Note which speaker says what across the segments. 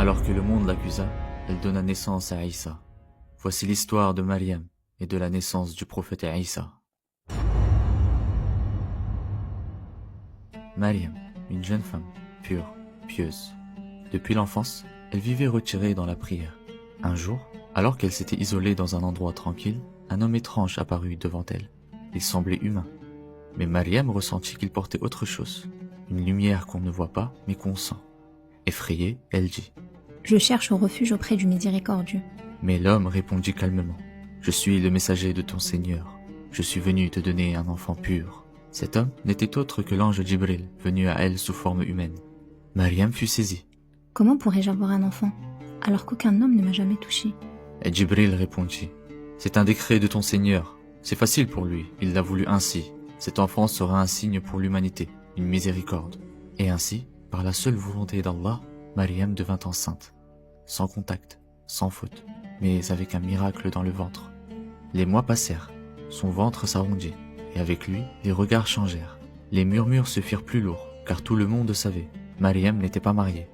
Speaker 1: Alors que le monde l'accusa, elle donna naissance à Isa. Voici l'histoire de Mariam et de la naissance du prophète Isa. Mariam, une jeune femme, pure, pieuse. Depuis l'enfance, elle vivait retirée dans la prière. Un jour, alors qu'elle s'était isolée dans un endroit tranquille, un homme étrange apparut devant elle. Il semblait humain. Mais Mariam ressentit qu'il portait autre chose, une lumière qu'on ne voit pas mais qu'on sent. Effrayée, elle dit
Speaker 2: « Je cherche refuge auprès du miséricordieux. »
Speaker 1: Mais l'homme répondit calmement « Je suis le messager de ton Seigneur. Je suis venu te donner un enfant pur. » Cet homme n'était autre que l'ange Djibril, venu à elle sous forme humaine. Mariam fut saisie.
Speaker 2: « Comment pourrais-je avoir un enfant, alors qu'aucun homme ne m'a jamais touché ?»
Speaker 1: Et Djibril répondit « C'est un décret de ton Seigneur. C'est facile pour lui, il l'a voulu ainsi. Cet enfant sera un signe pour l'humanité, une miséricorde. » Et ainsi, par la seule volonté d'Allah, Mariam devint enceinte. Sans contact, sans faute, mais avec un miracle dans le ventre. Les mois passèrent, son ventre s'arrondit, et avec lui, les regards changèrent. Les murmures se firent plus lourds, car tout le monde savait, Mariam n'était pas mariée.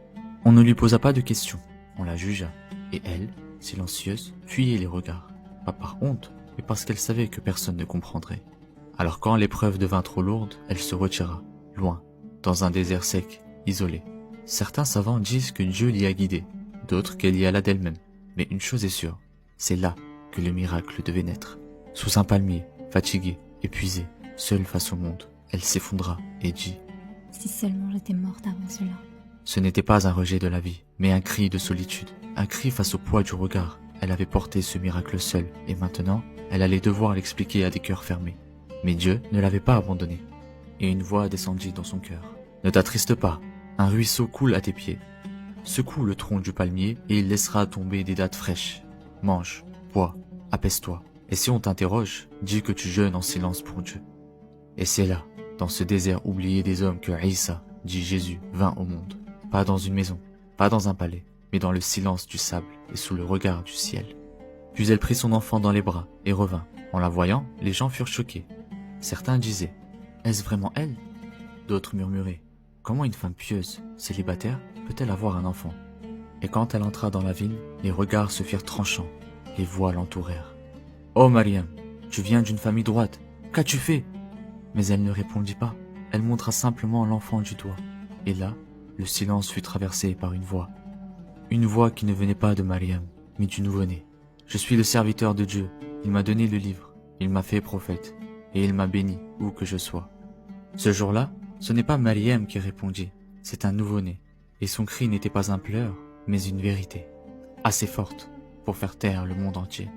Speaker 1: On ne lui posa pas de questions, on la jugea, et elle, silencieuse, fuyait les regards, pas par honte, mais parce qu'elle savait que personne ne comprendrait. Alors quand l'épreuve devint trop lourde, elle se retira, loin, dans un désert sec, isolé. Certains savants disent que Dieu l'y a guidée, d'autres qu'elle y alla d'elle-même. Mais une chose est sûre, c'est là que le miracle devait naître. Sous un palmier, fatiguée, épuisée, seule face au monde, elle s'effondra et dit
Speaker 2: « Si seulement j'étais morte avant cela. »
Speaker 1: Ce n'était pas un rejet de la vie, mais un cri de solitude, un cri face au poids du regard. Elle avait porté ce miracle seule, et maintenant, elle allait devoir l'expliquer à des cœurs fermés. Mais Dieu ne l'avait pas abandonnée. Et une voix descendit dans son cœur. « Ne t'attriste pas, un ruisseau coule à tes pieds. Secoue le tronc du palmier et il laissera tomber des dattes fraîches. Mange, bois, apaise-toi. Et si on t'interroge, dis que tu jeûnes en silence pour Dieu. » Et c'est là, dans ce désert oublié des hommes, que Isa, dit Jésus, vint au monde. Pas dans une maison, pas dans un palais, mais dans le silence du sable et sous le regard du ciel. Puis elle prit son enfant dans les bras et revint. En la voyant, les gens furent choqués. Certains disaient « Est-ce vraiment elle ?» D'autres murmuraient « Comment une femme pieuse, célibataire, peut-elle avoir un enfant ?» Et quand elle entra dans la ville, les regards se firent tranchants, les voix l'entourèrent. « Oh Mariam, tu viens d'une famille droite, qu'as-tu fait ?» Mais elle ne répondit pas, elle montra simplement l'enfant du doigt. Et là, le silence fut traversé par une voix. Une voix qui ne venait pas de Mariam, mais du nouveau-né. « Je suis le serviteur de Dieu, il m'a donné le livre, il m'a fait prophète, et il m'a béni où que je sois. » Ce jour-là, ce n'est pas Mariam qui répondit, c'est un nouveau-né. Et son cri n'était pas un pleur, mais une vérité, assez forte pour faire taire le monde entier.